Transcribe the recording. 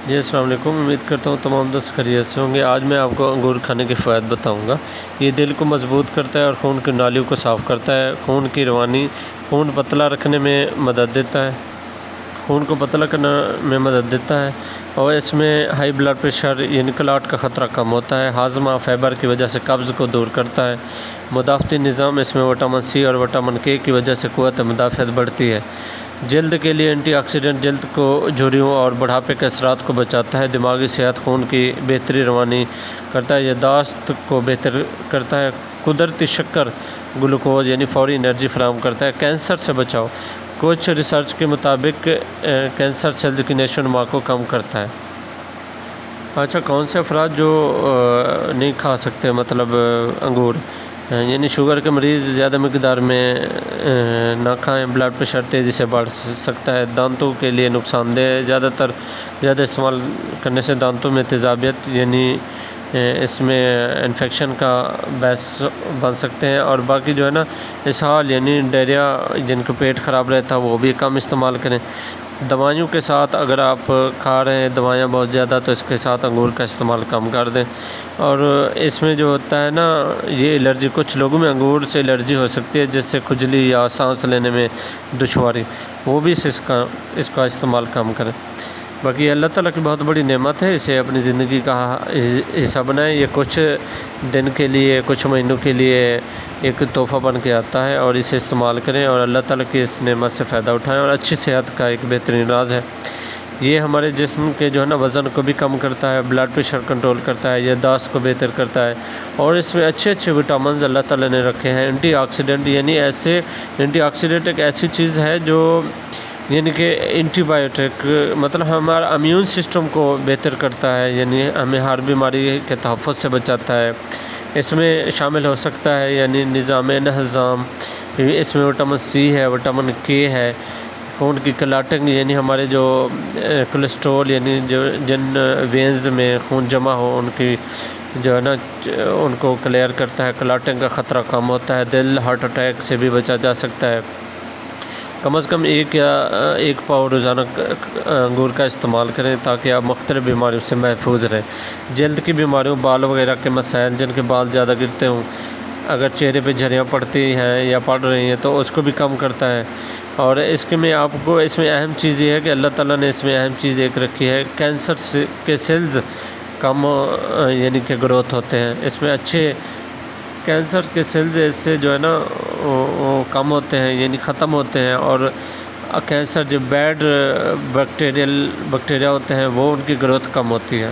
جی السلام علیکم، امید کرتا ہوں تمام دوست خیریت سے ہوں گے۔ آج میں آپ کو انگور کھانے کے فوائد بتاؤں گا۔ یہ دل کو مضبوط کرتا ہے اور خون کی نالیوں کو صاف کرتا ہے، خون کی روانی، خون پتلا رکھنے میں مدد دیتا ہے، خون کو پتلا کرنے میں مدد دیتا ہے، اور اس میں ہائی بلڈ پریشر یعنی کلاٹ کا خطرہ کم ہوتا ہے، ہاضمہ فائبر کی وجہ سے قبض کو دور کرتا ہے، مدافعتی نظام، اس میں وٹامن سی اور وٹامن کے کی وجہ سے قوت مدافعت بڑھتی ہے، جلد کے لیے اینٹی آکسیڈنٹ جلد کو جھریوں اور بڑھاپے کے اثرات کو بچاتا ہے، دماغی صحت، خون کی بہتری روانی کرتا ہے، یادداشت کو بہتر کرتا ہے، قدرتی شکر گلوکوز یعنی فوری انرجی فراہم کرتا ہے، کینسر سے بچاؤ، کچھ ریسرچ کے مطابق کینسر سیلز کی نشو و نما کو کم کرتا ہے۔ اچھا، کون سے افراد جو نہیں کھا سکتے مطلب انگور، یعنی شوگر کے مریض زیادہ مقدار میں نہ کھائیں، بلڈ پریشر تیزی سے بڑھ سکتا ہے، دانتوں کے لیے نقصان دہ، زیادہ استعمال کرنے سے دانتوں میں تیزابیت یعنی اس میں انفیکشن کا باعث بن سکتے ہیں، اور باقی جو ہے نا اسہال یعنی ڈائریا، جن کو پیٹ خراب رہتا ہے وہ بھی کم استعمال کریں۔ دوائیوں کے ساتھ اگر آپ کھا رہے ہیں دوائیاں بہت زیادہ، تو اس کے ساتھ انگور کا استعمال کم کر دیں۔ اور اس میں جو ہوتا ہے نا یہ الرجی، کچھ لوگوں میں انگور سے الرجی ہو سکتی ہے جس سے کھجلی یا سانس لینے میں دشواری، وہ بھی اس کا استعمال کم کریں۔ باقی اللہ تعالیٰ کی بہت بڑی نعمت ہے، اسے اپنی زندگی کا حصہ بنائیں، یہ کچھ دن کے لیے، کچھ مہینوں کے لیے ایک تحفہ بن کے آتا ہے، اور اسے استعمال کریں اور اللہ تعالیٰ کی اس نعمت سے فائدہ اٹھائیں، اور اچھی صحت کا ایک بہترین راز ہے۔ یہ ہمارے جسم کے جو ہے نا وزن کو بھی کم کرتا ہے، بلڈ پریشر کنٹرول کرتا ہے، یادداشت کو بہتر کرتا ہے، اور اس میں اچھے وٹامنز اللہ تعالیٰ نے رکھے ہیں۔ اینٹی آکسیڈنٹ یعنی اینٹی آکسیڈنٹ ایک ایسی چیز ہے جو یعنی کہ اینٹی بایوٹک مطلب ہمارا امیون سسٹم کو بہتر کرتا ہے، یعنی ہمیں ہر بیماری کے تحفظ سے بچاتا ہے۔ اس میں شامل ہو سکتا ہے یعنی نظام انہضام، اس میں وٹامن سی ہے، وٹامن کے ہے، خون کی کلاٹنگ یعنی ہمارے جو کولیسٹرول یعنی جن وینز میں خون جمع ہو ان کی جو ہے نا ان کو کلیئر کرتا ہے، کلاٹنگ کا خطرہ کم ہوتا ہے، دل ہارٹ اٹیک سے بھی بچا جا سکتا ہے۔ کم از کم ایک پاؤ روزانہ انگور کا استعمال کریں تاکہ آپ مختلف بیماریوں سے محفوظ رہیں۔ جلد کی بیماریوں، بال وغیرہ کے مسائل، جن کے بال زیادہ گرتے ہوں، اگر چہرے پہ جھریاں پڑتی ہیں یا پڑ رہی ہیں تو اس کو بھی کم کرتا ہے۔ اور اس میں آپ کو اس میں اہم چیز یہ ہے کہ اللہ تعالیٰ نے اس میں اہم چیز ایک رکھی ہے، کینسر کے سیلز کم یعنی کہ گروتھ ہوتے ہیں، اس میں اچھے کینسر کے سیلز اس سے جو ہے نا وہ کم ہوتے ہیں یعنی ختم ہوتے ہیں، اور کینسر جو بیڈ بیکٹیریا ہوتے ہیں وہ ان کی گروتھ کم ہوتی ہے۔